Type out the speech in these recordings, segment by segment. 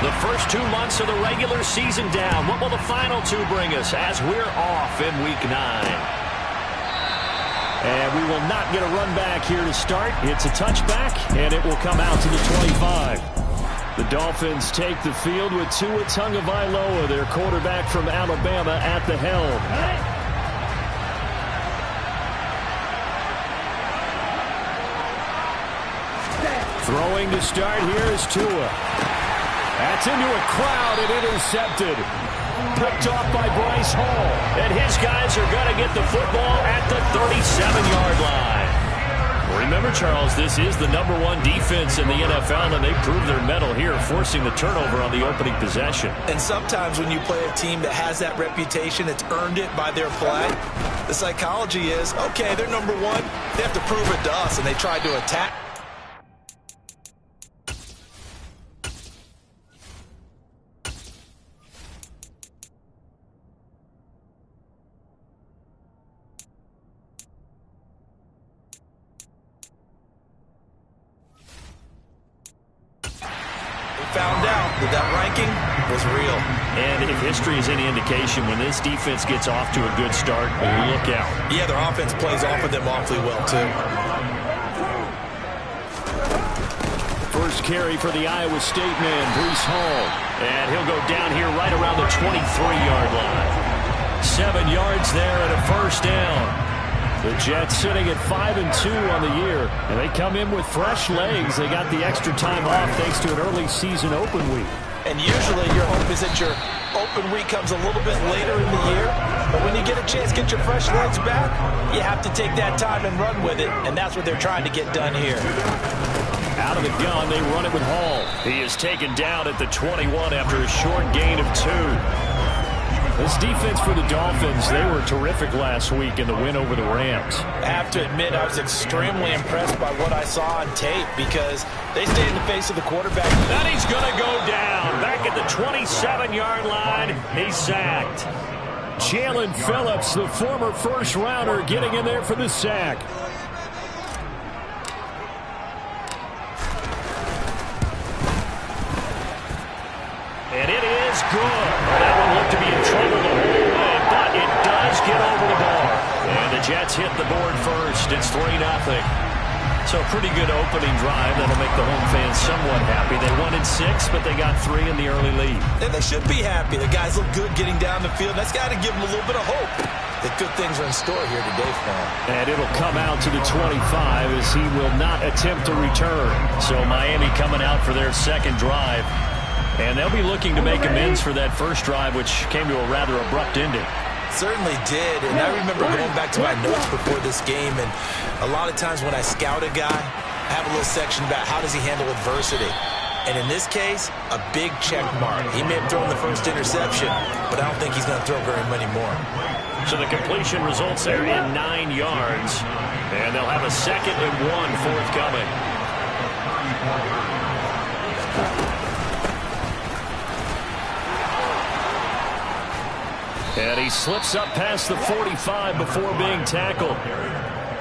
The first 2 months of the regular season down. What will the final 2 bring us as we're off in Week 9? And we will not get a run back here to start. It's a touchback, and it will come out to the 25. The Dolphins take the field with Tua Tagovailoa, their quarterback from Alabama, at the helm. Throwing to start here is Tua. That's into a crowd and intercepted. Picked off by Bryce Hall. And his guys are going to get the football at the 37-yard line. Remember, Charles, this is the #1 defense in the NFL, and they proved their mettle here, forcing the turnover on the opening possession. And sometimes when you play a team that has that reputation, it's earned it by their play. The psychology is, okay, they're #1. They have to prove it to us, and they tried to attack. Found out that ranking was real. And if history is any indication, when this defense gets off to a good start, look out. Yeah, their offense plays off of them awfully well, too. First carry for the Iowa State man, Bryce Hall. And he'll go down here right around the 23-yard line. 7 yards there and a first down. The Jets sitting at 5-2 on the year, and they come in with fresh legs. They got the extra time off thanks to an early season open week. And usually your hope is that your open week comes a little bit later in the year. But when you get a chance to get your fresh legs back, you have to take that time and run with it, and that's what they're trying to get done here. Out of the gun, they run it with Hall. He is taken down at the 21 after a short gain of 2. This defense for the Dolphins, they were terrific last week in the win over the Rams. I have to admit, I was extremely impressed by what I saw on tape because they stayed in the face of the quarterback. Then he's going to go down. Back at the 27-yard line, he's sacked. Jalen Phillips, the former first-rounder, getting in there for the sack. And it is good. That one looked to be in trouble the whole way, but it does get over the bar. And the Jets hit the board first. It's 3-0. So a pretty good opening drive. That'll make the home fans somewhat happy. They wanted 6, but they got 3 in the early lead. And they should be happy. The guys look good getting down the field. That's got to give them a little bit of hope that good things are in store here today for them. And it'll come out to the 25 as he will not attempt to return. So Miami coming out for their second drive. And they'll be looking to make amends for that first drive, which came to a rather abrupt ending. Certainly did, and I remember going back to my notes before this game, and a lot of times when I scout a guy, I have a little section about how does he handle adversity. And in this case, a big check mark. He may have thrown the first interception, but I don't think he's going to throw very many more. So the completion results there in 9 yards, and they'll have a 2nd and 1 forthcoming. And he slips up past the 45 before being tackled.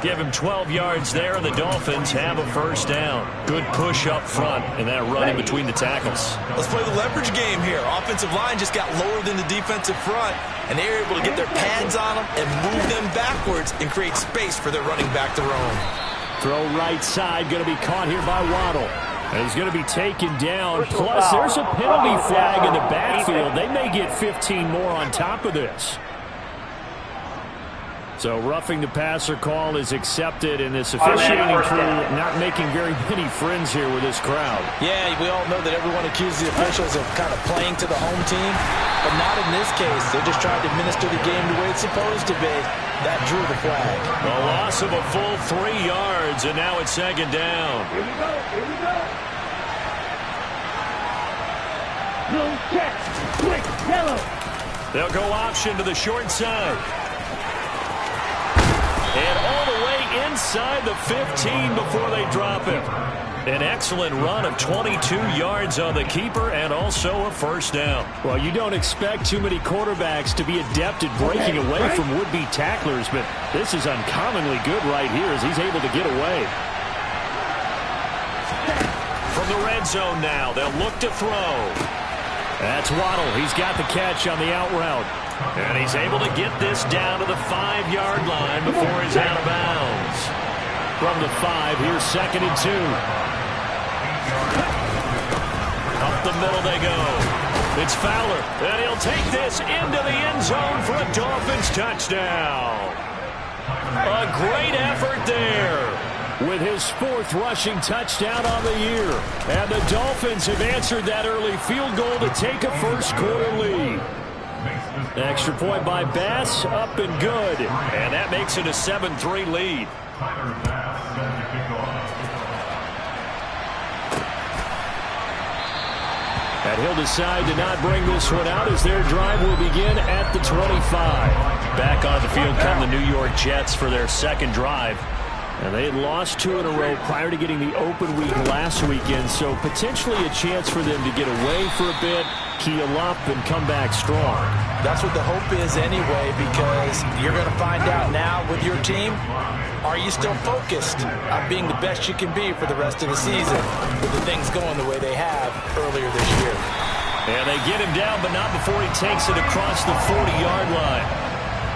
Give him 12 yards there, and the Dolphins have a first down. Good push up front, and that run in between the tackles. Let's play the leverage game here. Offensive line just got lower than the defensive front, and they were able to get their pads on them and move them backwards and create space for their running back to roam. Throw right side, going to be caught here by Waddle. And he's going to be taken down. Plus, there's a penalty flag in the backfield. They may get 15 more on top of this. So roughing the passer call is accepted, and this officiating crew not making very many friends here with this crowd. Yeah, we all know that everyone accuses the officials of kind of playing to the home team, but not in this case. They're just trying to administer the game the way it's supposed to be. That drew the flag. A loss of a full 3 yards, and now it's 2nd down. Here we go, here we go. No check, quick, yellow. They'll go option to the short side. And all the way inside the 15 before they drop him. An excellent run of 22 yards on the keeper and also a first down. Well, you don't expect too many quarterbacks to be adept at breaking away from would-be tacklers, but this is uncommonly good right here as he's able to get away. From the red zone now, they'll look to throw. That's Waddle. He's got the catch on the out route. And he's able to get this down to the 5-yard line before he's out of bounds. From the 5, here's 2nd and 2. Up the middle they go. It's Fowler, and he'll take this into the end zone for a Dolphins touchdown. A great effort there with his 4th rushing touchdown on the year. And the Dolphins have answered that early field goal to take a first-quarter lead. Extra point by Bass, up and good. And that makes it a 7-3 lead. And he'll decide to not bring this one out as their drive will begin at the 25. Back on the field come the New York Jets for their 2nd drive. And they had lost 2 in a row prior to getting the open week last weekend, so potentially a chance for them to get away for a bit, keel up, and come back strong. That's what the hope is anyway, because you're going to find out now with your team, are you still focused on being the best you can be for the rest of the season with the things going the way they have earlier this year? And they get him down, but not before he takes it across the 40-yard line.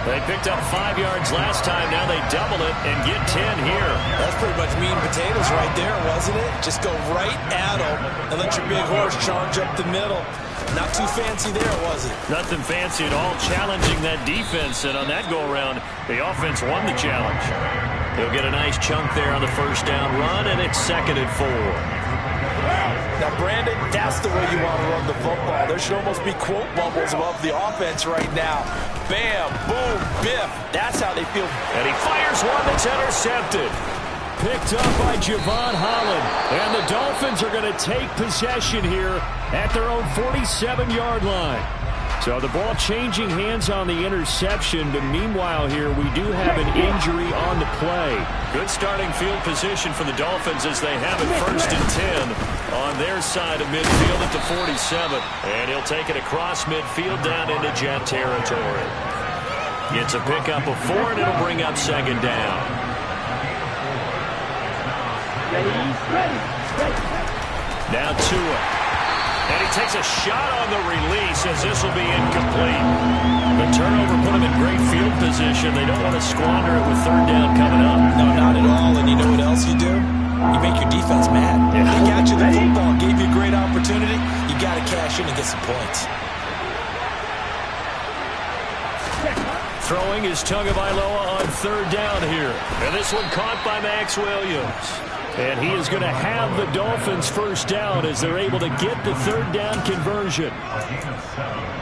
They picked up 5 yards last time. Now they double it and get 10 here. That's pretty much meat and potatoes right there, wasn't it? Just go right at them and let your big horse charge up the middle. Not too fancy there, was it? Nothing fancy at all, challenging that defense. And on that go-around, the offense won the challenge. He'll get a nice chunk there on the first down run, and it's 2nd and 4. Now, Brandon, that's the way you want to run the football. There should almost be quote bubbles above the offense right now. Bam, boom, biff. That's how they feel. And he fires one that's intercepted. Picked up by Javon Holland. And the Dolphins are going to take possession here at their own 47-yard line. So the ball changing hands on the interception, but meanwhile here we do have an injury on the play. Good starting field position for the Dolphins as they have it 1st and 10 on their side of midfield at the 47. And he'll take it across midfield down into Jet territory. It's a pickup of 4, and it'll bring up 2nd down. Now Tua. And he takes a shot on the release as this will be incomplete. The turnover put him in great field position. They don't want to squander it with 3rd down coming up. No, not at all. And you know what else you do? You make your defense mad. Yeah. They got you the football, gave you a great opportunity. You got to cash in and get some points. Throwing is Tagovailoa on 3rd down here. And this one caught by Max Williams. And he is going to have the Dolphins 1st down as they're able to get the 3rd down conversion.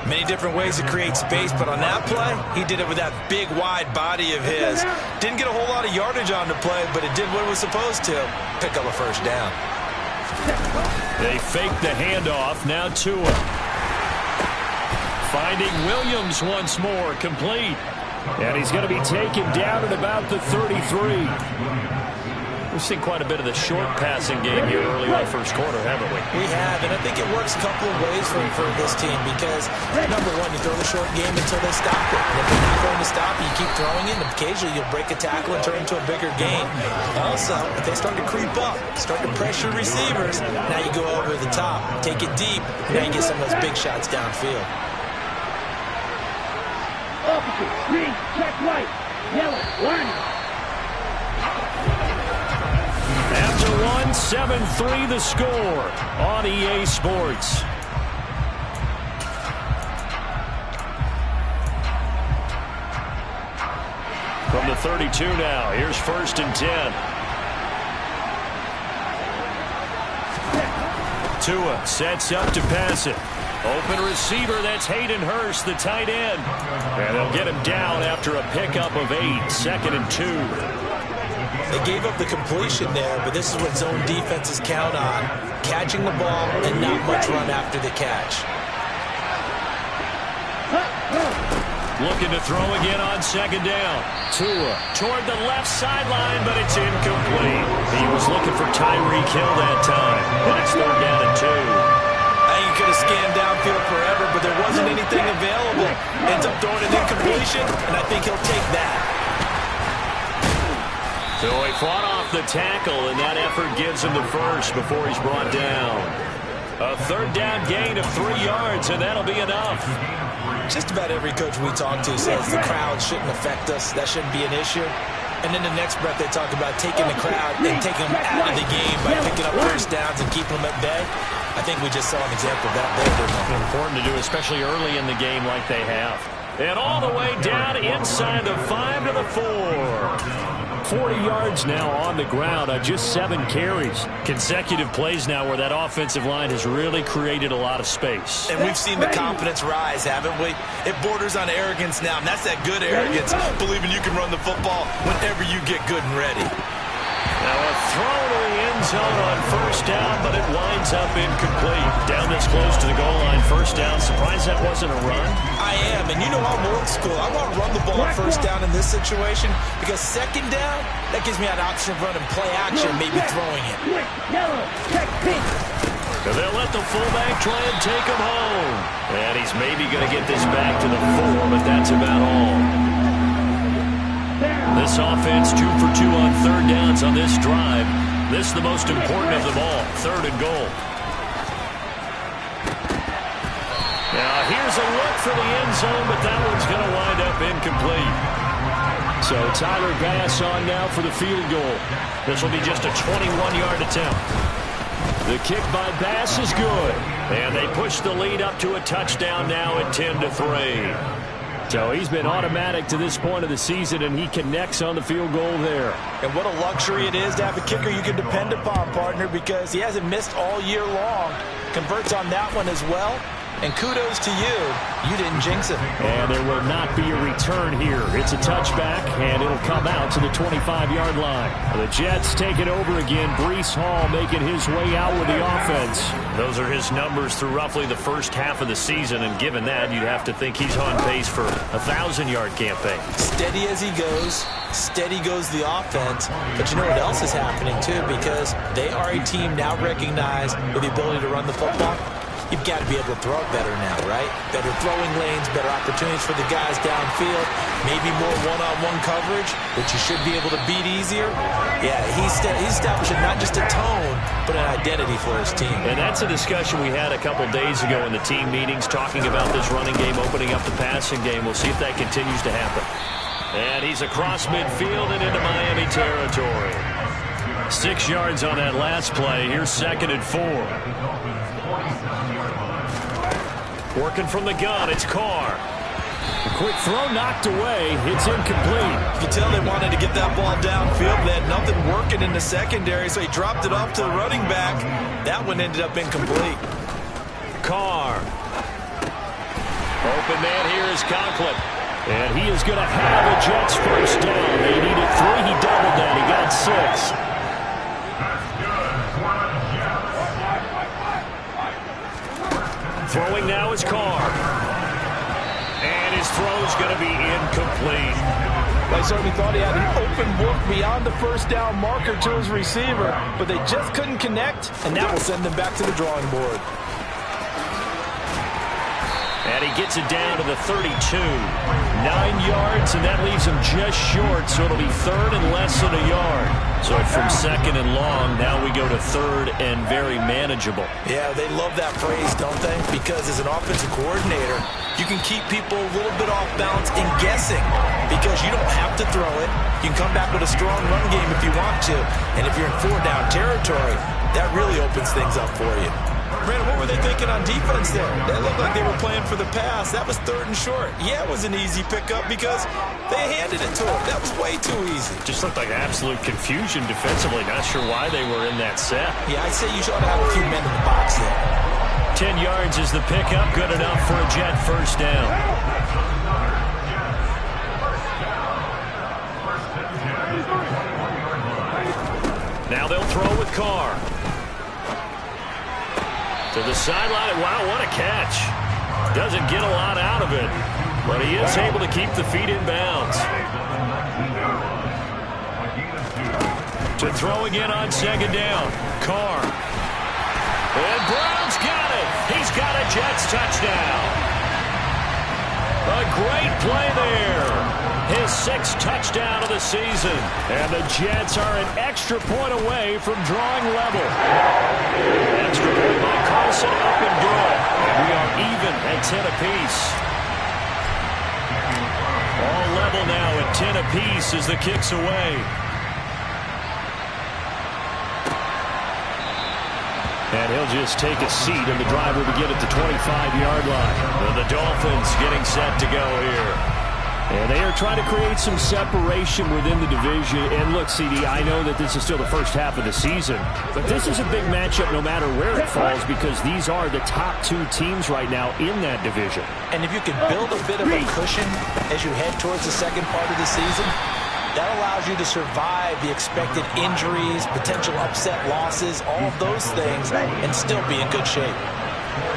Many different ways to create space, but on that play, he did it with that big, wide body of his. Didn't get a whole lot of yardage on the play, but it did what it was supposed to. Pick up a 1st down. They fake the handoff. Now Tua. Finding Williams once more, complete. And he's going to be taken down at about the 33. We've seen quite a bit of the short passing game here early on 1st quarter, haven't we? We have, and I think it works a couple of ways for this team because, number one, you throw the short game until they stop it. And if they're not going to stop it, you keep throwing it, and occasionally you'll break a tackle and turn into a bigger gain. Also, if they start to creep up, start to pressure receivers, now you go over the top, take it deep, and now you get some of those big shots downfield. Opposite, green, check right, yellow, warning. After 7-3 the score on EA Sports. From the 32 now, here's 1st and 10. Tua sets up to pass it. Open receiver, that's Hayden Hurst, the tight end. And they'll get him down after a pickup of 8, 2nd and 2. They gave up the completion there, but this is what zone defenses count on. Catching the ball and not much run after the catch. Looking to throw again on 2nd down. Tua toward the left sideline, but it's incomplete. He was looking for Tyreek Hill that time. And it's 3rd down and 2. I think he could have scanned downfield forever, but there wasn't anything available. Ends up throwing an incompletion, and I think he'll take that. So he fought off the tackle, and that effort gives him the 1st before he's brought down. A third down gain of 3 yards, and that'll be enough. Just about every coach we talk to says the crowd shouldn't affect us. That shouldn't be an issue. And in the next breath, they talk about taking the crowd and taking them out of the game by picking up first downs and keeping them at bay. I think we just saw an example of that there. Important to do, especially early in the game like they have. And all the way down inside the 5 to the 4. 40 yards now on the ground on just 7 carries. Consecutive plays now where that offensive line has really created a lot of space. And we've seen the confidence rise, haven't we? It borders on arrogance now, and that's that good arrogance, believing you can run the football whenever you get good and ready. Now a throw to the end zone on first down, but it winds up incomplete. Down this close to the goal line, first down. Surprised that wasn't a run? I am, and you know I'm old school. I want to run the ball on first down in this situation because second down, that gives me an option of running play action, maybe throwing it. Yellow, check pink. So they'll let the fullback try and take him home. And he's maybe going to get this back to the 4, but that's about all. This offense 2 for 2 on third downs on this drive. This is the most important of them all, 3rd and goal. Now here's a look for the end zone, but that one's going to wind up incomplete. So Tyler Bass on now for the field goal. This will be just a 21-yard attempt. The kick by Bass is good. And they push the lead up to a touchdown now at 10-3. So he's been automatic to this point of the season, and he connects on the field goal there. And what a luxury it is to have a kicker you can depend upon, partner, because he hasn't missed all year long. Converts on that one as well. And kudos to you. You didn't jinx it. And there will not be a return here. It's a touchback, and it'll come out to the 25-yard line. The Jets take it over again. Breece Hall making his way out with the offense. Those are his numbers through roughly the first half of the season, and given that, you'd have to think he's on pace for a 1,000-yard campaign. Steady as he goes. Steady goes the offense. But you know what else is happening, too, because they are a team now recognized with the ability to run the football. You've got to be able to throw it better now, right? Better throwing lanes, better opportunities for the guys downfield, maybe more one-on-one coverage, which you should be able to beat easier. Yeah, he's establishing not just a tone, but an identity for his team. And that's a discussion we had a couple days ago in the team meetings, talking about this running game, opening up the passing game. We'll see if that continues to happen. And he's across midfield and into Miami territory. 6 yards on that last play. Here's 2nd and 4. Working from the gun, it's Carr. A quick throw knocked away. It's incomplete. You can tell they wanted to get that ball downfield. They had nothing working in the secondary, so he dropped it off to the running back. That one ended up incomplete. Carr. Open man here is Conklin. And he is going to have a Jets first down. They needed 3. He doubled that. He got 6. Throwing now is Carr. And his throw is going to be incomplete. They certainly thought he had an open look beyond the first down marker to his receiver, but they just couldn't connect, and that will send them back to the drawing board. And he gets it down to the 32. 9 yards, and that leaves him just short, so it'll be 3rd and less than a yard. So from 2nd and long, now we go to 3rd and very manageable. Yeah, they love that phrase, don't they? Because as an offensive coordinator, you can keep people a little bit off balance and guessing because you don't have to throw it. You can come back with a strong run game if you want to. And if you're in 4-down territory, that really opens things up for you. Brandon, what were they thinking on defense there? They looked like they were playing for the pass. That was 3rd and short. Yeah, it was an easy pickup because they handed it to him. That was way too easy. Just looked like absolute confusion defensively. Not sure why they were in that set. Yeah, I'd say you should have a few men in the box there. 10 yards is the pickup. Good enough for a Jet first down. Now they'll throw with Carr. To the sideline. Wow, what a catch. Doesn't get a lot out of it, but he is able to keep the feet in bounds. To throw again on 2nd down. Carr. And Brown's got it. He's got a Jets touchdown. A great play there. His 6th touchdown of the season. And the Jets are an extra point away from drawing level. Extra point by Carson. toss it up and good. And we are even at 10 apiece. All level now at 10 apiece as the kick's away. And he'll just take a seat, and the drive will begin at the 25-yard line. And the Dolphins getting set to go here. And they are trying to create some separation within the division. And look, CD, I know that this is still the first half of the season, but this is a big matchup no matter where it falls because these are the top two teams right now in that division. And if you can build a bit of a cushion as you head towards the second part of the season, that allows you to survive the expected injuries, potential upset losses, all of those things, and still be in good shape.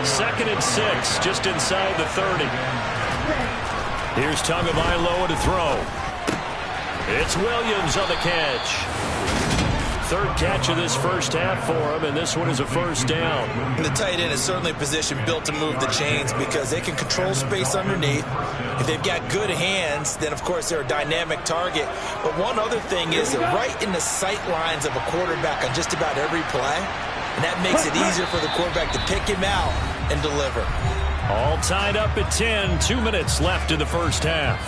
2nd and 6, just inside the 30. Here's Tagovailoa to throw. It's Williams on the catch. 3rd catch of this first half for him, and this one is a first down. The tight end is certainly a position built to move the chains because they can control space underneath. If they've got good hands, then, of course, they're a dynamic target. But one other thing is they're right in the sight lines of a quarterback on just about every play, and that makes it easier for the quarterback to pick him out and deliver. All tied up at 10, 2 minutes left in the first half.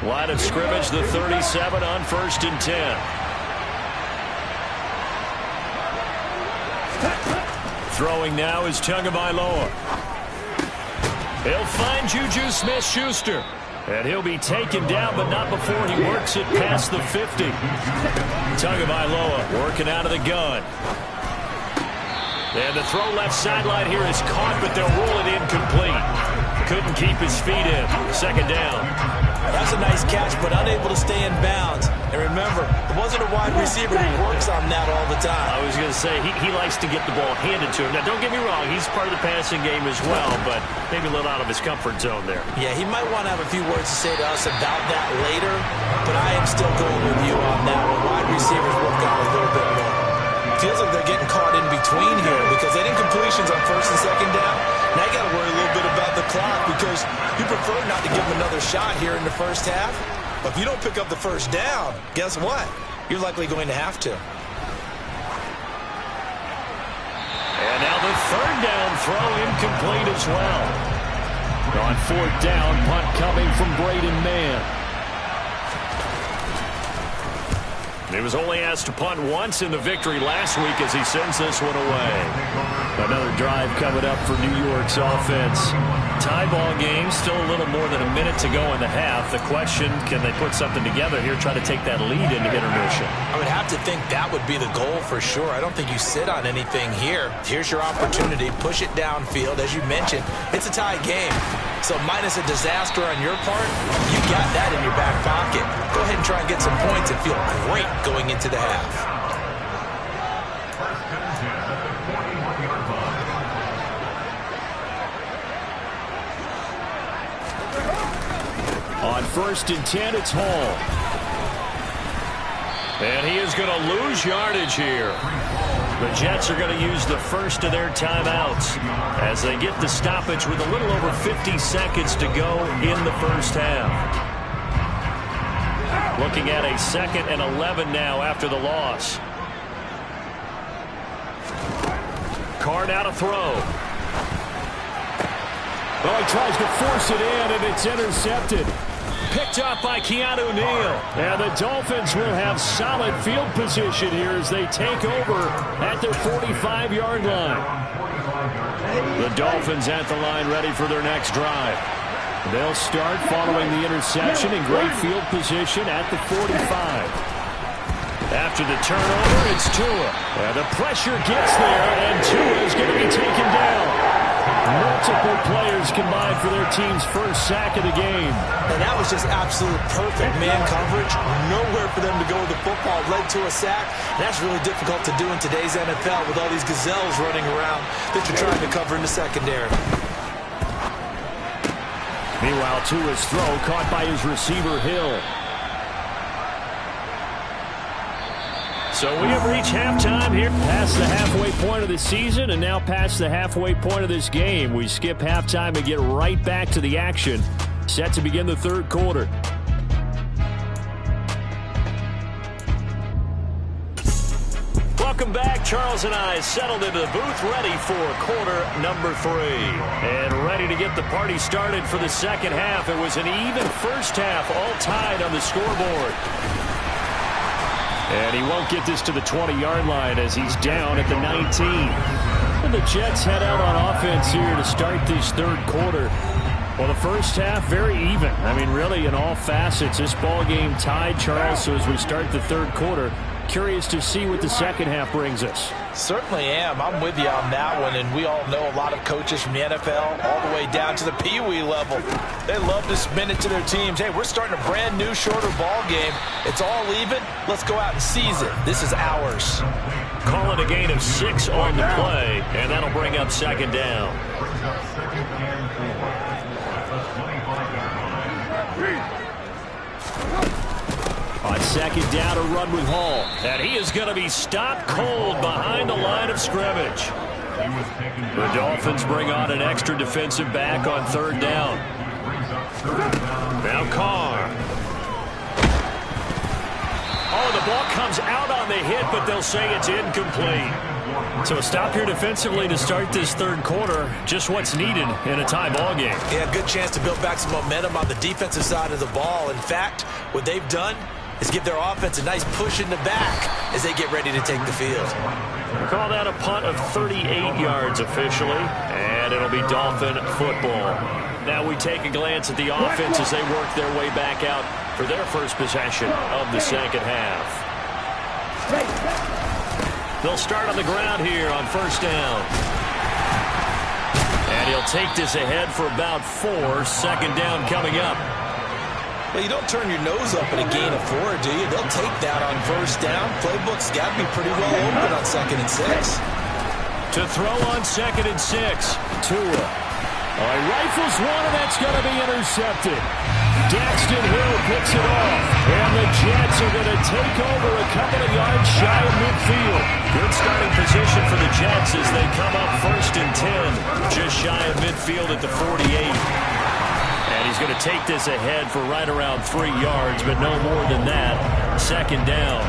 Line of scrimmage, the 37 on 1st and 10. Throwing now is Tagovailoa. He'll find Juju Smith-Schuster. And he'll be taken down, but not before he works it past the 50. Tagovailoa working out of the gun. And the throw left sideline here is caught, but they'll roll it incomplete. Couldn't keep his feet in. 2nd down. That's a nice catch, but unable to stay in bounds. And remember, it wasn't a wide receiver who works on that all the time. I was going to say, he likes to get the ball handed to him. Now, don't get me wrong, he's part of the passing game as well, but maybe a little out of his comfort zone there. Yeah, he might want to have a few words to say to us about that later, but I am still going with you on that one. Wide receivers work out a little bit more. Feels like they're getting caught in between here because they didn't completions on 1st and 2nd down. Now you got to worry a little bit about the clock because you prefer not to give them another shot here in the first half. But if you don't pick up the first down, guess what? You're likely going to have to. And now the 3rd down throw incomplete as well. On 4th down, punt coming from Braden Mann. He was only asked to punt once in the victory last week as he sends this one away. Another drive coming up for New York's offense. Tie ball game, still a little more than a minute to go in the half. The question, can they put something together here, try to take that lead into intermission? I would have to think that would be the goal for sure. I don't think you sit on anything here. Here's your opportunity. Push it downfield. As you mentioned, it's a tie game. So minus a disaster on your part, you got that in your back pocket. Go ahead and try and get some points and feel great going into the half. On 1st and 10, it's Hall. And he is going to lose yardage here. The Jets are going to use the first of their timeouts as they get the stoppage with a little over 50 seconds to go in the first half. Looking at a 2nd and 11 now after the loss. Carr now to throw. Well, he tries to force it in, and it's intercepted. Picked up by Keanu Neal. And the Dolphins will have solid field position here as they take over at their 45-yard line. The Dolphins at the line ready for their next drive. They'll start following the interception in great field position at the 45. After the turnover, it's Tua. And the pressure gets there, and Tua is going to be taken down. Multiple players combined for their team's first sack of the game. And that was just absolute perfect man coverage. Nowhere for them to go with the football. Led to a sack. And that's really difficult to do in today's NFL with all these gazelles running around that you're trying to cover in the secondary. Meanwhile, Tua's throw caught by his receiver, Hill. So we have reached halftime here, past the halfway point of the season, and now past the halfway point of this game. We skip halftime and get right back to the action, set to begin the 3rd quarter. Welcome back. Charles and I settled into the booth, ready for quarter number 3. And ready to get the party started for the second half. It was an even first half, all tied on the scoreboard. And he won't get this to the 20-yard line as he's down at the 19. And the Jets head out on offense here to start this third quarter. Well, the first half, very even. I mean, really, in all facets, this ball game tied, Charles. So as we start the third quarter, curious to see what the second half brings us. Certainly am. I'm with you on that one, and we all know a lot of coaches from the NFL all the way down to the Pee-wee level. They love to spin it to their teams. Hey, we're starting a brand new, shorter ball game. It's all even. Let's go out and seize it. This is ours. Call it a gain of 6 on the play, and that'll bring up second down. On second down, a run with Hall. And he is going to be stopped cold behind the line of scrimmage. The Dolphins bring on an extra defensive back on third down. Now Carr. Oh, the ball comes out on the hit, but they'll say it's incomplete. So a stop here defensively to start this third quarter. Just what's needed in a tie ball game. Yeah, good chance to build back some momentum on the defensive side of the ball. In fact, what they've done is give their offense a nice push in the back as they get ready to take the field. Call that a punt of 38 yards officially, and it'll be Dolphin football. Now we take a glance at the offense as they work their way back out for their first possession of the second half. They'll start on the ground here on first down. And he'll take this ahead for about 4. Second down coming up. Well, you don't turn your nose up at a gain of 4, do you? They'll take that on first down. Playbook's got to be pretty well open on 2nd and 6. To throw on 2nd and 6, Tua. He rifles one, and that's going to be intercepted. Daxton Hill picks it off, and the Jets are going to take over a couple of yards shy of midfield. Good starting position for the Jets as they come up 1st and 10, just shy of midfield at the 48. And he's going to take this ahead for right around 3 yards, but no more than that. Second down.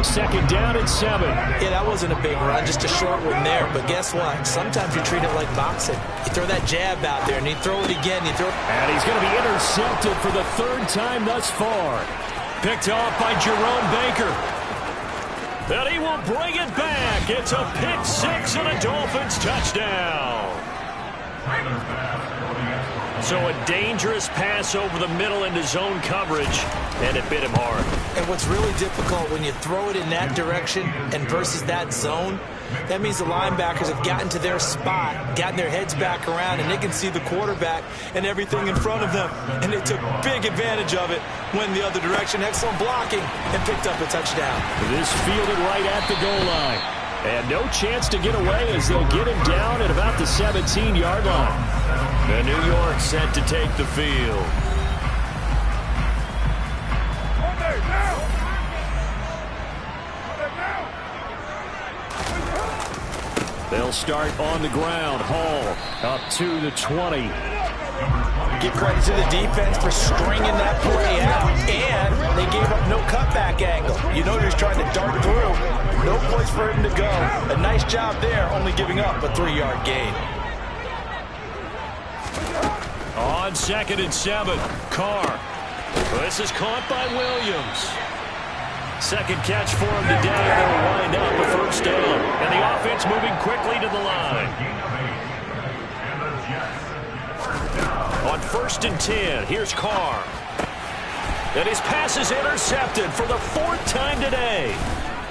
Second down at 7. Yeah, that wasn't a big run, just a short one there. But guess what? Sometimes you treat it like boxing. You throw that jab out there, and you throw it again. And he's going to be intercepted for the 3rd time thus far. Picked off by Jerome Baker. And he will bring it back. It's a pick 6 and a Dolphins touchdown. So a dangerous pass over the middle into zone coverage, and it bit him hard. And what's really difficult when you throw it in that direction and versus that zone, that means the linebackers have gotten to their spot, gotten their heads back around, and they can see the quarterback and everything in front of them. And they took big advantage of it, went the other direction, excellent blocking, and picked up a touchdown. This fielded right at the goal line. And no chance to get away as they'll get him down at about the 17-yard line. And New York set to take the field. They'll start on the ground. Hall up to the 20. Give credit to the defense for stringing that play out, and they gave up no cutback angle. You know he's trying to dart through. No place for him to go. A nice job there, only giving up a 3-yard gain. On 2nd and 7, Carr. This is caught by Williams. Second catch for him today, and they'll wind up a 1st down. And the offense moving quickly to the line. On 1st and 10, here's Carr. And his pass is intercepted for the 4th time today.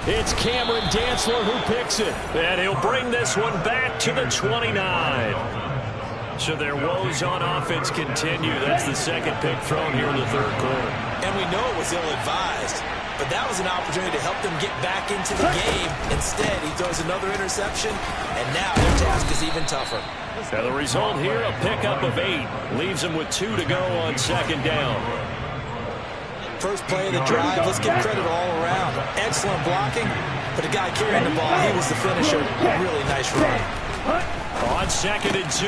It's Cameron Dantzler who picks it. And he'll bring this one back to the 29. So their woes on offense continue. That's the 2nd pick thrown here in the 3rd quarter. And we know it was ill-advised, but that was an opportunity to help them get back into the game. Instead, he throws another interception, and now their task is even tougher. Now the result here, a pickup of 8. Leaves them with 2 to go on 2nd down. First play of the drive, let's give credit all around. Excellent blocking, but the guy carrying the ball, he was the finisher. A really nice run. On 2nd and 2,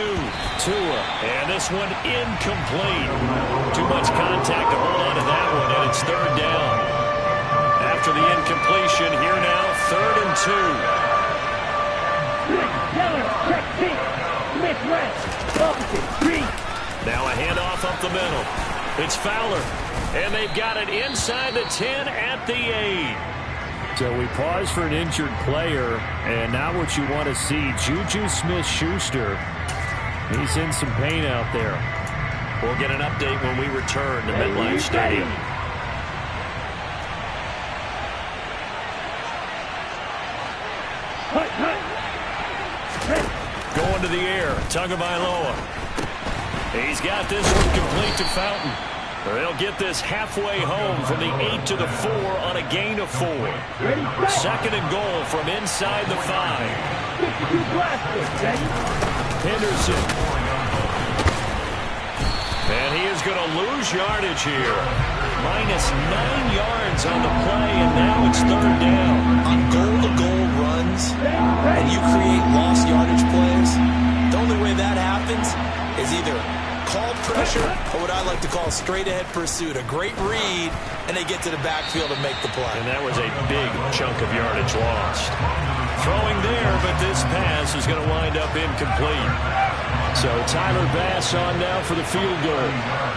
Tua, and this one incomplete. Too much contact to hold on to that one, and it's 3rd down. after the incompletion. Here now, 3rd and 2. Yeller, check pink. Smith right. Opposite, green. Now a handoff up the middle. It's Fowler. And they've got it inside the 10 at the 8. So we pause for an injured player. And now what you want to see, Juju Smith-Schuster. He's in some pain out there. We'll get an update when we return to MetLife Stadium. Going to the air, Tagovailoa. He's got this one complete to Fountain. They'll get this halfway home from the 8 to the 4 on a gain of 4. 2nd and goal from inside the 5. Henderson. And he is going to lose yardage here. Minus 9 yards on the play, and now it's 3rd down. On goal-to-goal runs, and you create lost yardage plays, the only way that happens is either called pressure or what I like to call straight-ahead pursuit. A great read, and they get to the backfield and make the play. And that was a big chunk of yardage lost. Throwing there, but this pass is going to wind up incomplete. So Tyler Bass on now for the field goal.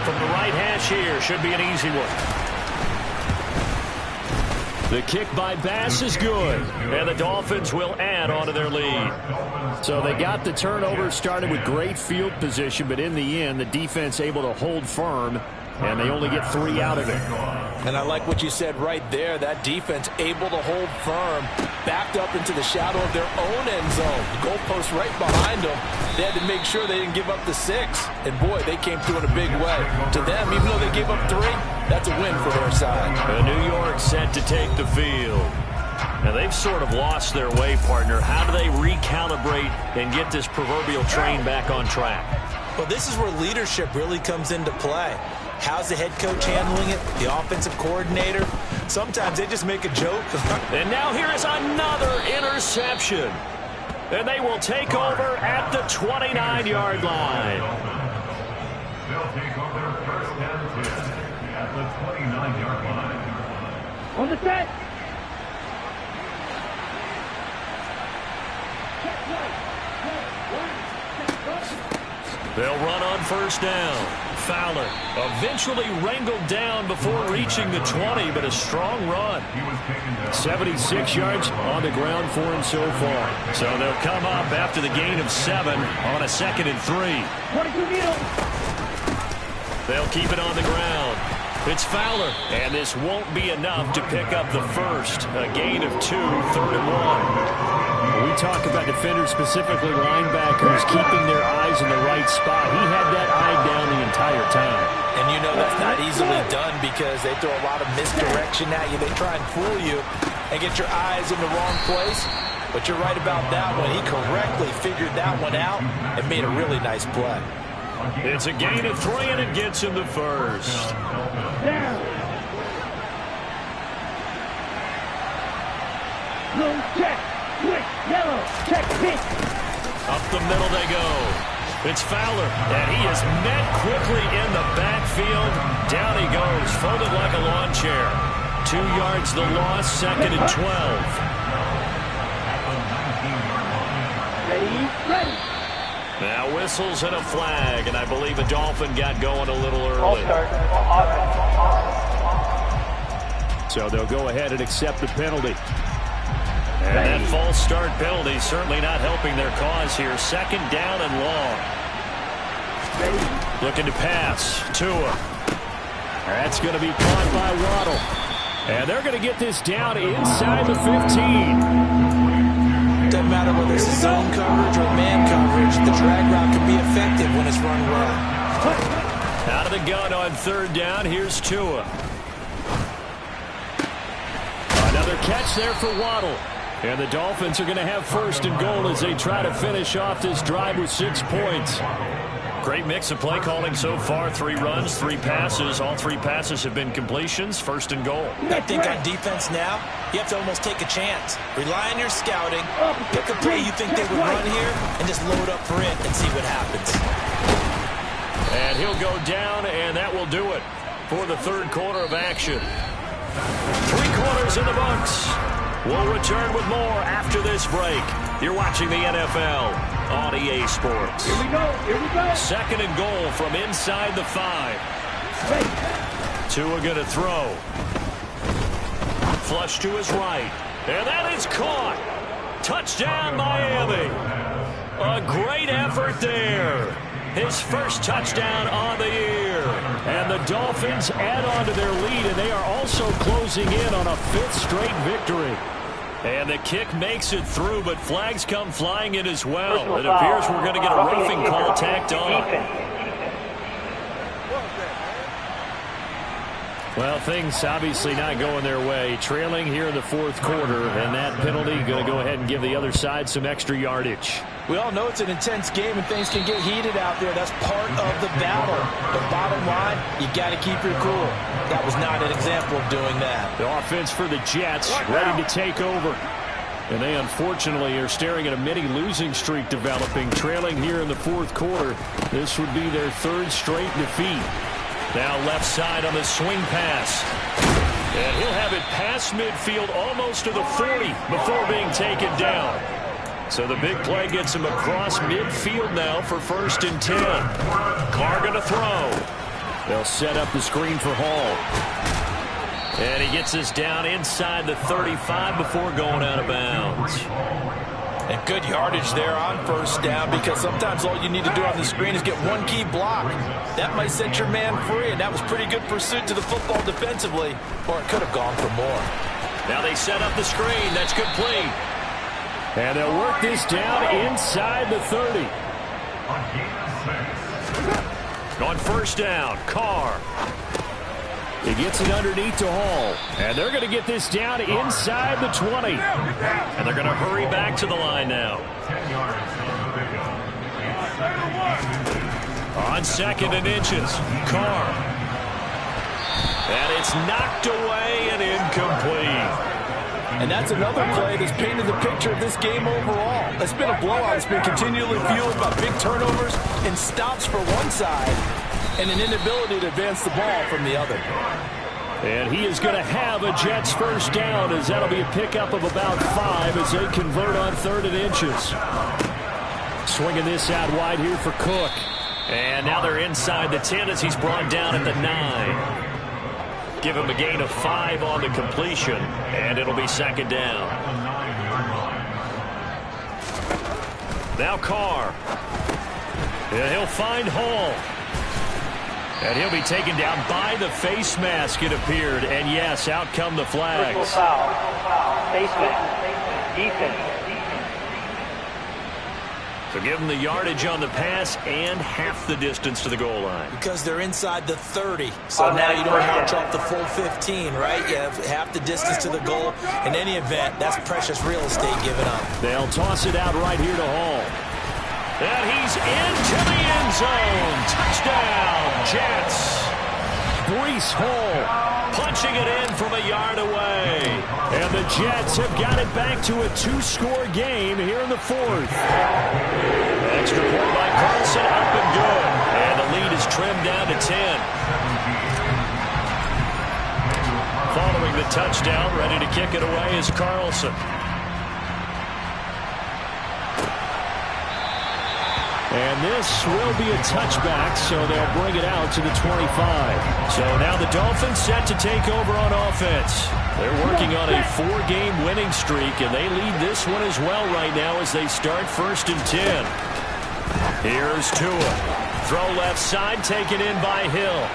From the right hash here, should be an easy one. The kick by Bass is good, and the Dolphins will add on to their lead. So they got the turnover started with great field position, but in the end, the defense able to hold firm, and they only get 3 out of it. And I like what you said right there. That defense able to hold firm, backed up into the shadow of their own end zone. The goalpost right behind them. They had to make sure they didn't give up the 6. And, boy, they came through in a big way. To them, even though they gave up 3, that's a win for their side. New York set to take the field. Now, they've sort of lost their way, partner. How do they recalibrate and get this proverbial train back on track? Well, this is where leadership really comes into play. How's the head coach handling it? The offensive coordinator? Sometimes they just make a joke. And now here is another interception. And they will take over at the 29-yard line. They'll take over first and 10 at the 29-yard line. On the set. They'll run on first down. Fowler eventually wrangled down before reaching the 20, but a strong run. 76 yards on the ground for him so far. So they'll come up after the gain of 7 on a 2nd and 3. They'll keep it on the ground. It's Fowler, and this won't be enough to pick up the first. A gain of 2, 3rd and 1. We talk about defenders, specifically linebackers, keeping their eyes in the right spot. He had that eye down the entire time. And you know that's not easily done because they throw a lot of misdirection at you. They try and fool you and get your eyes in the wrong place. But you're right about that one. He correctly figured that one out and made a really nice play. It's a gain of 3, and it gets him the first. Blue check. Switch. Yellow. Check pink. Up the middle they go. It's Fowler, and he is met quickly in the backfield. Down he goes, folded like a lawn chair. 2 yards the loss, 2nd and 12. Ready. Now whistles and a flag, and I believe a Dolphin got going a little early. So they'll go ahead and accept the penalty. And that false start penalty certainly not helping their cause here. 2nd down and long. Looking to pass. Tua. That's going to be caught by Waddle. And they're going to get this down inside the 15. Doesn't matter whether it's zone coverage or man coverage, the drag route can be effective when it's run well. Out of the gun on 3rd down, here's Tua. Another catch there for Waddle. And the Dolphins are going to have 1st and goal as they try to finish off this drive with 6 points. Great mix of play calling so far. 3 runs, 3 passes. All 3 passes have been completions. 1st and goal. I think on defense now, you have to almost take a chance. Rely on your scouting. Pick a play you think they would run here and just load up for it and see what happens. And he'll go down, and that will do it for the 3rd quarter of action. 3/4 in the books. We'll return with more after this break. You're watching the NFL on EA Sports. Here we go. Here we go. 2nd and goal from inside the 5. Tua going to throw. Flush to his right. And that is caught. Touchdown, Miami. A great effort there. His first touchdown on the year. And the Dolphins add on to their lead, and they are also closing in on a 5th straight victory. And the kick makes it through, but flags come flying in as well. It appears we're going to get a roughing call tacked on. Well, things obviously not going their way. Trailing here in the 4th quarter, and that penalty going to go ahead and give the other side some extra yardage. We all know it's an intense game and things can get heated out there. That's part of the battle. But bottom line, you got to keep your cool. That was not an example of doing that. The offense for the Jets ready to take over. And they unfortunately are staring at a mini losing streak developing. Trailing here in the 4th quarter. This would be their 3rd straight defeat. Now left side on the swing pass. And he'll have it past midfield almost to the 40 before being taken down. So the big play gets him across midfield now for 1st and 10. Carr going to throw. They'll set up the screen for Hall. And he gets this down inside the 35 before going out of bounds. And good yardage there on 1st down, because sometimes all you need to do on the screen is get one key block. That might set your man free, and that was pretty good pursuit to the football defensively, or it could have gone for more. Now they set up the screen. That's complete. And they'll work this down inside the 30. On 1st down, Carr. He gets it underneath to Hall. And they're going to get this down inside the 20. And they're going to hurry back to the line now. On 2nd and inches, Carr. And it's knocked away and incomplete. And that's another play that's painted the picture of this game overall. It's been a blowout. It's been continually fueled by big turnovers and stops for one side and an inability to advance the ball from the other. And he is going to have a Jets 1st down, as that'll be a pickup of about 5 as they convert on 3rd and inches. Swinging this out wide here for Cook. And now they're inside the 10 as he's brought down at the 9. Give him a gain of 5 on the completion, and it'll be 2nd down. Now Carr. And he'll find Hall. And he'll be taken down by the face mask, it appeared. And yes, out come the flags. Personal foul. Face mask. Defense. So give them the yardage on the pass and half the distance to the goal line. Because they're inside the 30. So now you don't have to drop the full 15, right? You have half the distance to the goal. In any event, that's precious real estate given up. They'll toss it out right here to Hall. And he's into the end zone. Touchdown, Jets. Breece Hall punching it in from a yard away. And the Jets have got it back to a 2-score game here in the 4th. Extra point by Carlson, up and good. And the lead is trimmed down to 10. Following the touchdown, ready to kick it away is Carlson. And this will be a touchback, so they'll bring it out to the 25. So now the Dolphins set to take over on offense. They're working on a 4-game winning streak, and they lead this one as well right now as they start 1st and 10. Here's Tua. Throw left side, taken in by Hill.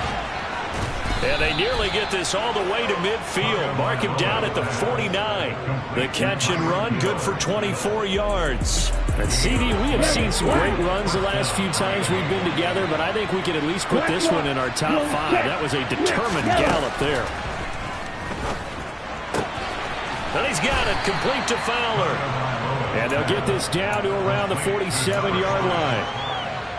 And they nearly get this all the way to midfield. Mark him down at the 49. The catch and run, good for 24 yards. And CD, we have seen some great runs the last few times we've been together, but I think we can at least put this one in our top 5. That was a determined gallop there. And he's got it, complete to Fowler. And they'll get this down to around the 47-yard line.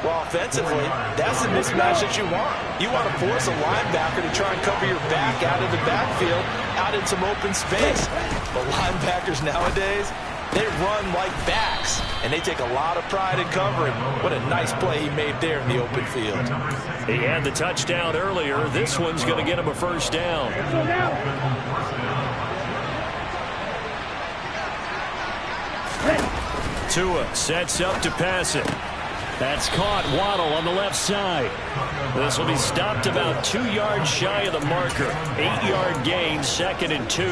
Well, offensively, that's the mismatch that you want. You want to force a linebacker to try and cover your back out of the backfield, out in some open space. But linebackers nowadays, They run like backs, and they take a lot of pride in covering. What a nice play he made there in the open field. He had the touchdown earlier. This one's going to get him a first down. Tua sets up to pass it. That's caught. Waddle on the left side. This will be stopped about 2 yards shy of the marker. 8-yard gain, 2nd and 2.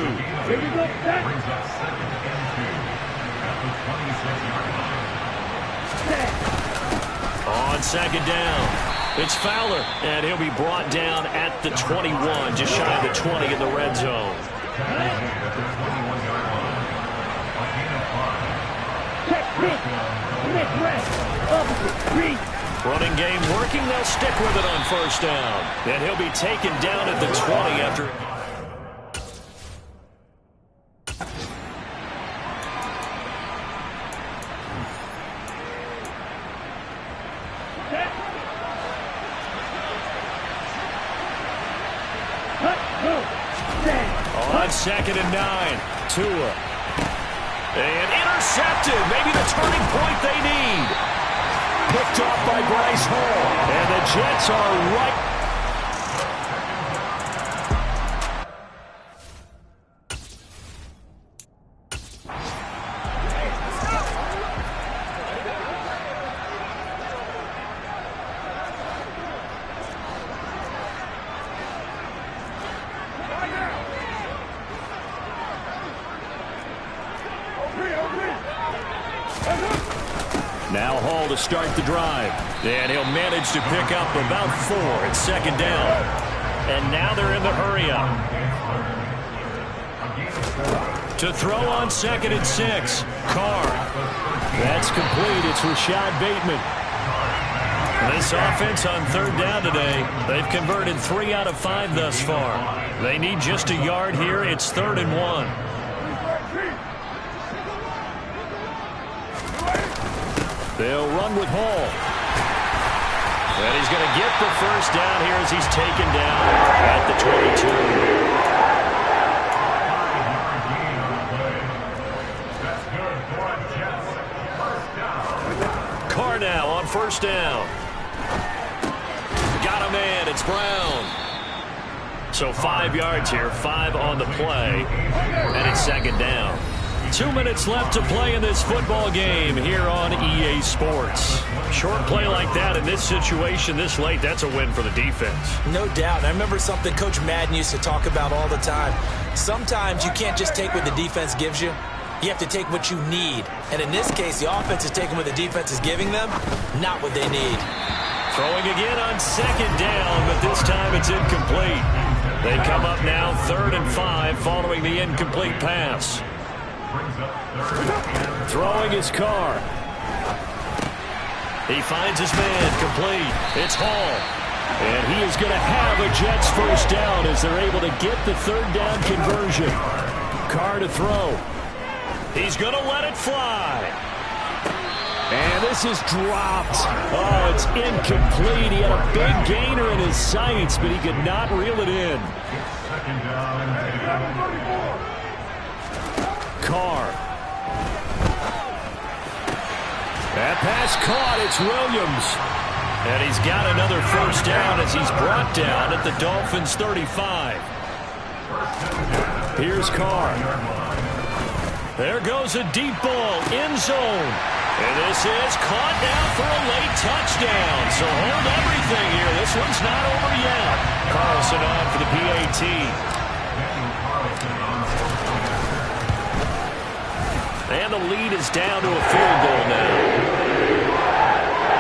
On 2nd down, it's Fowler, and he'll be brought down at the 21, just shy of the 20 in the red zone. Running game working. They'll stick with it on first down. And he'll be taken down at the 20 after. On 2nd and 9, Tua. And intercepted. Maybe the turning point they need. Picked off by Bryce Hall. And the Jets are right. Now Hall to start the drive. And he'll manage to pick up about 4 at 2nd down. And now they're in the hurry-up. To throw on 2nd and 6. Carr. That's complete. It's Rashad Bateman. This offense on 3rd down today, they've converted 3 out of 5 thus far. They need just a yard here. It's 3rd and 1. They'll run with Hall. And he's going to get the first down here as he's taken down at the 22. Carr now on first down. Got a man. It's Brown. So 5 yards here, 5 on the play, and it's 2nd down. 2 minutes left to play in this football game here on EA Sports. Short play like that in this situation this late, that's a win for the defense. No doubt. I remember something Coach Madden used to talk about all the time. Sometimes you can't just take what the defense gives you. You have to take what you need. And in this case, the offense is taking what the defense is giving them, not what they need. Throwing again on 2nd down, but this time it's incomplete. They come up now 3rd and 5 following the incomplete pass. Throwing his Carr. He finds his man complete. It's Hall. And he is going to have a Jets first down as they're able to get the 3rd down conversion. Carr to throw. He's going to let it fly. And this is dropped. Oh, it's incomplete. He had a big gainer in his sights, but he could not reel it in. Carr. That pass caught. It's Williams. And he's got another first down as he's brought down at the Dolphins' 35. Here's Carr. There goes a deep ball, end zone. And this is caught now for a late touchdown. So hold everything here. This one's not over yet. Carlson on for the PAT. And the lead is down to a field goal now.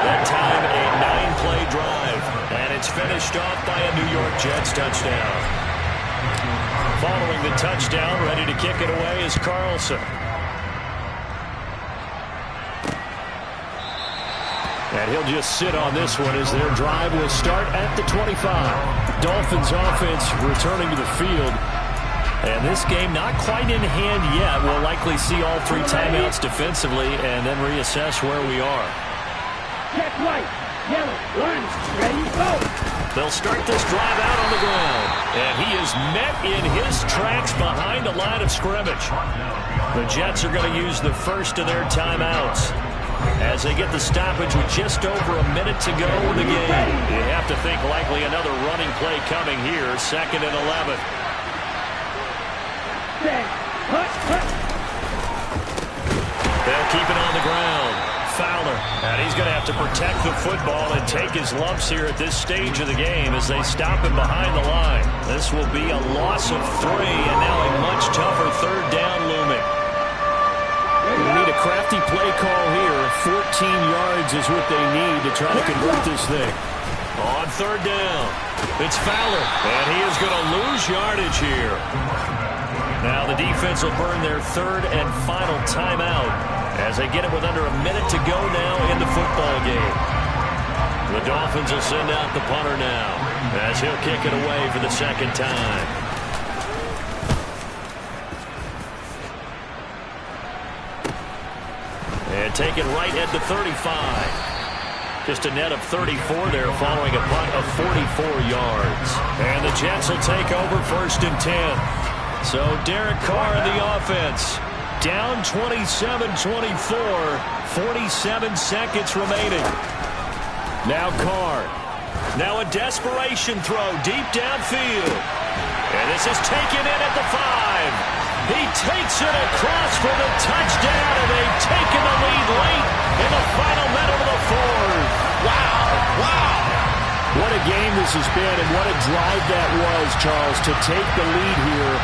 That time a 9-play drive. And it's finished off by a New York Jets touchdown. Following the touchdown, ready to kick it away is Carlson. And he'll just sit on this one as their drive will start at the 25. Dolphins offense returning to the field. And this game not quite in hand yet. We'll likely see all 3 timeouts defensively and then reassess where we are. Check right, yellow, line, ready, go. They'll start this drive out on the ground. And he is met in his tracks behind the line of scrimmage. The Jets are going to use the first of their timeouts as they get the stoppage with just over a minute to go in the game. You have to think likely another running play coming here, 2nd and 11. They'll keep it on the ground. Fowler, and he's going to have to protect the football and take his lumps here at this stage of the game as they stop him behind the line. This will be a loss of 3, and now a much tougher 3rd down looming. We need a crafty play call here. 14 yards is what they need to try to convert this thing. On 3rd down, it's Fowler, and he is going to lose yardage here. Now the defense will burn their 3rd and final timeout as they get it with under a minute to go now in the football game. The Dolphins will send out the punter now as he'll kick it away for the 2nd time. And take it right at the 35. Just a net of 34 there following a punt of 44 yards. And the Jets will take over 1st and 10. So Derek Carr in the offense. Down 27-24, 47 seconds remaining. Now Carr. Now a desperation throw deep downfield. And this is taken in at the 5. He takes it across for the touchdown, and they've taken the lead late in the final minute of the 4th. Wow, wow. What a game this has been, and what a drive that was, Charles, to take the lead here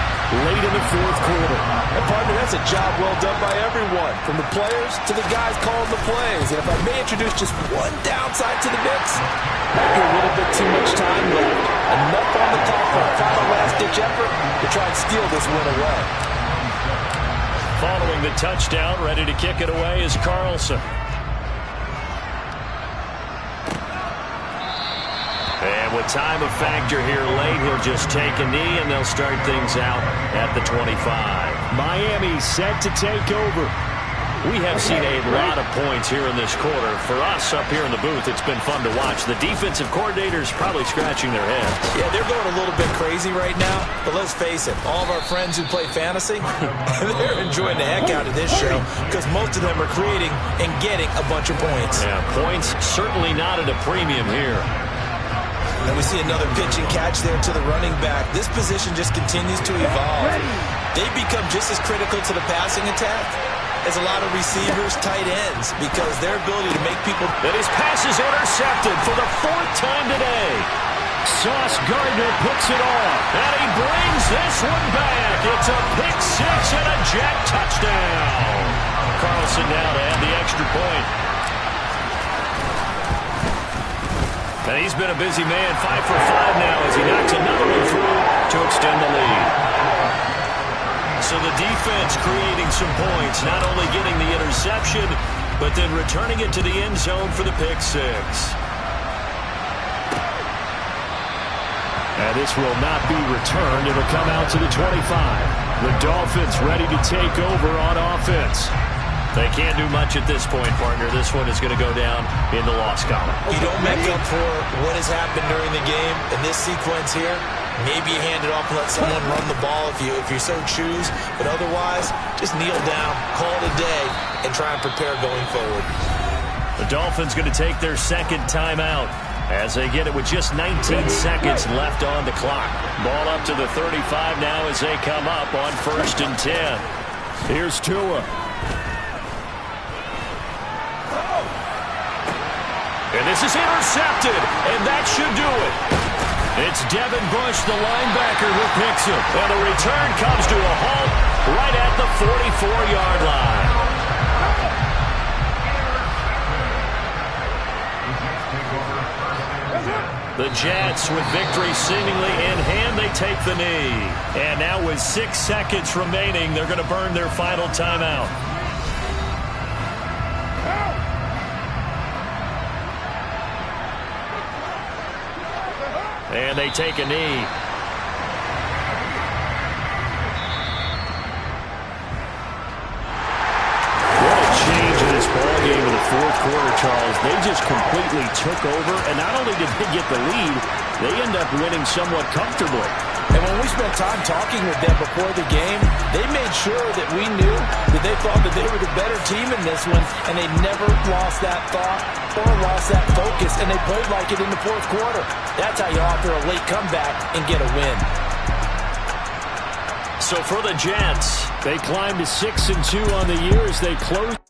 late in the 4th quarter. And partner, that's a job well done by everyone, from the players to the guys calling the plays. And if I may introduce just one downside to the mix, might be a little bit too much time left. Enough on the clock for a final last-ditch effort to try and steal this win away. Following the touchdown, ready to kick it away is Carlson. And with time of factor here late, he'll just take a knee, and they'll start things out at the 25. Miami set to take over. We have seen a lot of points here in this quarter. For us up here in the booth, it's been fun to watch. The defensive coordinators probably scratching their heads. Yeah, they're going a little bit crazy right now. But let's face it, all of our friends who play fantasy, they're enjoying the heck out of this show because most of them are creating and getting a bunch of points. Yeah, points certainly not at a premium here. And we see another pitch and catch there to the running back. This position just continues to evolve. They become just as critical to the passing attack as a lot of receivers, tight ends, because their ability to make people... And his pass is intercepted for the 4th time today. Sauce Gardner picks it off, and he brings this one back. It's a pick 6 and a Jet touchdown. Carlson now to add the extra point. And he's been a busy man, 5 for 5 now as he knocks another one through to extend the lead. So the defense creating some points, not only getting the interception, but then returning it to the end zone for the pick 6. And this will not be returned. It'll come out to the 25. The Dolphins ready to take over on offense. They can't do much at this point, partner. This one is going to go down in the loss column. You don't make up for what has happened during the game in this sequence here. Maybe you hand it off and let someone run the ball if you so choose. But otherwise, just kneel down, call it a day, and try and prepare going forward. The Dolphins going to take their 2nd timeout as they get it with just 19 seconds left on the clock. Ball up to the 35 now as they come up on 1st and 10. Here's Tua. And this is intercepted, and that should do it. It's Devin Bush, the linebacker, who picks it. And the return comes to a halt right at the 44-yard line. The Jets, with victory seemingly in hand, they take the knee. And now with 6 seconds remaining, they're going to burn their final timeout. And they take a knee. What a change in this ballgame in the 4th quarter, Charles. They just completely took over, and not only did they get the lead, They end up winning somewhat comfortably. And when we spent time talking with them before the game, they made sure that we knew that they thought that they were the better team in this one, and they never lost that thought or lost that focus, and they played like it in the fourth quarter. That's how you offer a late comeback and get a win. So for the Jets, they climb to 6-2 on the year as they close.